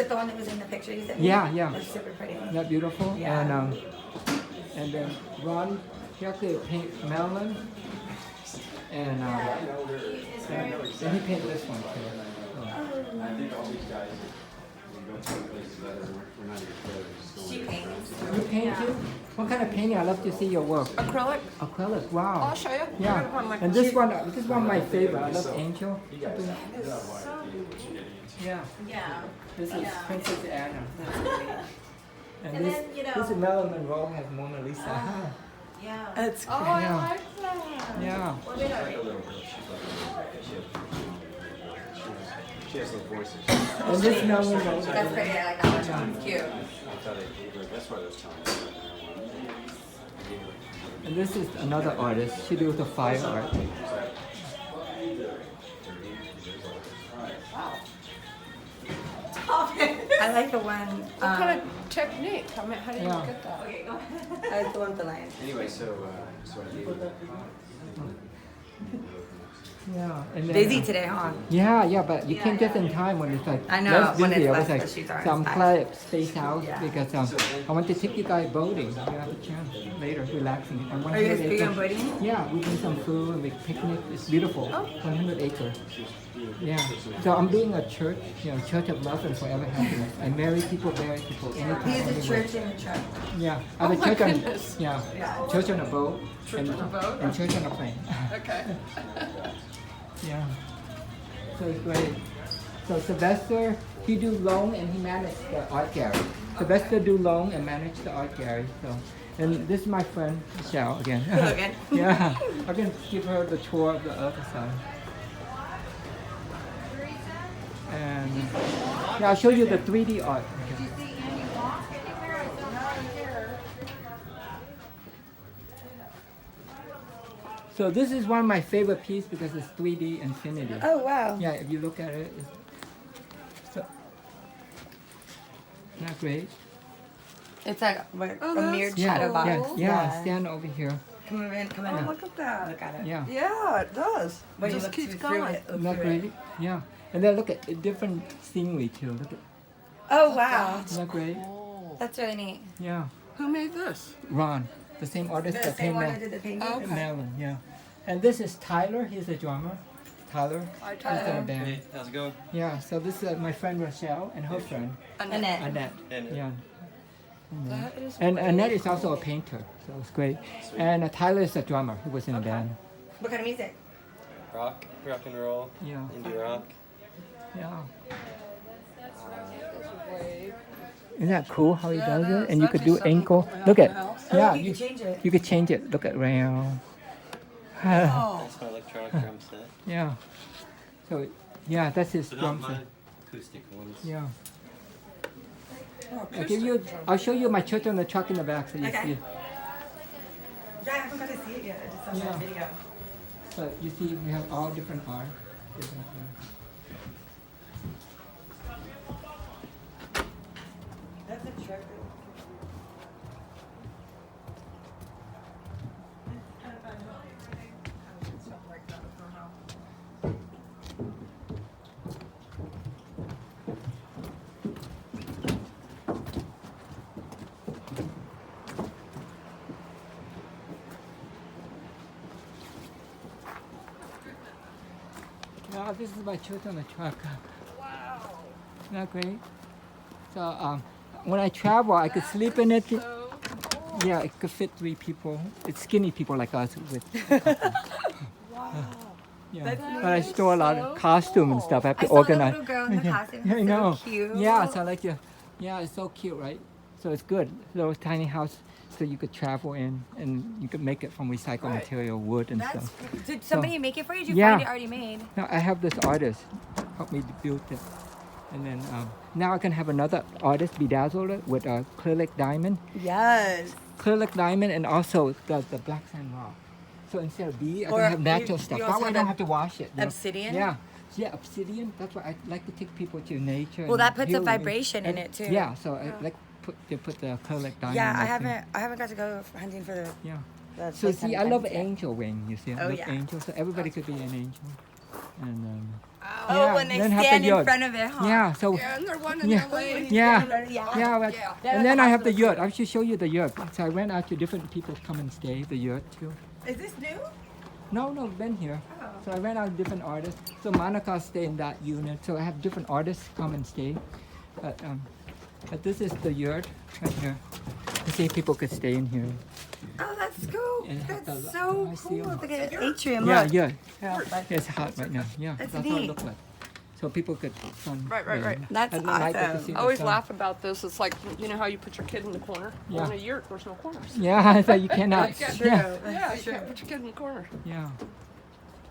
the one that was in the picture you sent me? Yeah, yeah. That's super pretty. Isn't that beautiful? Yeah. And then Ron, he actually paint Melon, and then he painted this one too. So. I think all these guys, we go to places that we're not even together, just go. She paints. You paint too? What kind of painting? I love to see your work. Acrylic. Acrylic. Wow. I'll show you. Yeah. And this one is one of my favorite. I love Angel. Yeah. Yeah. This is Yeah. Princess Anna. And, And this, then, you know- this is Marilyn Monroe has Mona Lisa. Yeah. That's Oh, cool. I Yeah. like that. Yeah. She has those voices. And this Marilyn Monroe. That's pretty. I like that one. It's cute. That's why those times. And this is another artist. She does the fire art. I like the one. What kind of technique? I mean, how do you Yeah. get that? Okay, go ahead. I like the one with the lion. Anyway, so I gave her Yeah. And then, Busy today, huh? Yeah, but you Yeah, came just yeah. in time when it's like I know, less when busy. it's I was less like, busy, sorry, so I'm it's glad it stays out Yeah. because I want to take you guys boating. You have a chance later, relaxing. And Are you guys 100 big on acres. boating? Yeah, we bring some food and we picnic. It's beautiful. Oh. 100 acres. Yeah. So I'm doing a church, Church of Love and Forever Happiness. I marry people, anytime. He has a anywhere. church in the truck. Yeah. I have Oh a my church on, goodness. yeah, Yeah. church on a boat. Church on a boat? And church on a plane. Okay. Yeah. So it's great. So Sylvester, he do loan and he manage the art gallery. Sylvester do loan and manage the art gallery. So, and this is my friend Michelle again. Hello again. Yeah, I can give her the tour of the other side. And yeah, I'll show you the 3D art. Okay. So this is one of my favorite pieces because it's 3D infinity. Oh wow. Yeah, if you look at it, it's so, isn't that great? It's like what, Oh, a that's mirrored Yeah, shadow box. yeah, stand over here. Come in, come in. Oh, look at that. Look at it. Yeah, Yeah, it does. When It you just look keeps through going. it, look isn't that through it. great? Yeah, and then look at different scenery too. Look at, Oh wow. isn't that great? That's really neat. Yeah, Who made this? Ron, the same artist The that same painted one that did the painting? Okay. Marilyn. Yeah, and this is Tyler. He's a drummer. Tyler. Hi, He's in a Tyler. band. Hey, how's it going? Yeah, so this is my friend Rochelle and her friend Annette. Annette. Annette. Yeah. That is And great. Annette is also a painter, so it's great. And Tyler is a drummer. He was in a band. What kind of music? Rock and roll, Yeah, indie rock. yeah. Wave. Isn't that cool how he Yeah, does that it? And you is. could That'd do be ankle. something Look at, around the house. yeah, Oh, you can change it. you could change it. Look at round. Oh, That's my electronic drum set. Yeah. So, yeah, that's his But drum not set. my acoustic ones. Yeah. oh, I'll give you. I'll show you my church on the truck in the back so you Okay. see. Yeah, I haven't got to see it yet. I just saw Yeah. that video. So you see, we have all different art. Different art. That's a trick. Now this is my church on the truck. wow. Isn't that great? So when I travel, I could sleep in it. So cool. Yeah, it could fit 3 people. It's skinny people like us with. Wow. Yeah. That's But I store a lot of costume and stuff. I have I to saw the organize. little girl in the costume. Yeah, I It's know. So cute. Yeah, so I like to. Yeah, it's so cute, right? So it's good. Little tiny house, so you could travel in, and you could make it from recycled Right. material, wood and That's. stuff. Did somebody make it for you? Did you Yeah. find it already made? Now I have this artist help me to build it, and then now I can have another artist bedazzle it with acrylic diamond. Yes. Acrylic diamond and also the black sand rock. So instead of bead, I Or can have you- natural you stuff. also That way I have don't the have to wash it. you know? obsidian? Yeah. Yeah, obsidian. That's why I like to take people to nature. Well, and that puts a healing. vibration in And- it, too. Yeah, so I like to put the acrylic diamond. Yeah, in I that thing. haven't got to go hunting for the. Yeah. the So place see, I sometimes love yet. angel wing. You see, I Oh, love yeah. angel. So everybody could be an angel. and Oh, Yeah, when they then have the stand in yurt. front of it, huh? yeah. So Yeah, and they're one in Yeah. LA. yeah, Yeah. yeah. But, Yeah. and then I have the yurt. I should show you the yurt. So I went out to different people to come and stay. The yurt too. Is this new? No, been here. Oh. So I went out to different artists. So Monica stay in that unit. So I have different artists come and stay. But this is the yurt right here. I see people could stay in here. Oh, that's cool. Yeah, That's the- so I see cool. 'em. Look at the atrium. Yeah, Look. yeah. Yeah. It's hot right now. Yeah, That's that's how it neat. looks like. So people could sun. Right, right, right. That's At night they could awesome. see I the always sun. laugh about this. It's like, you know how you put your kid in the corner? Well, in Yeah. a yurt, there's no corners. Yeah, so you cannot. Yeah. Yeah, Yeah, you can't put your kid in the corner. yeah.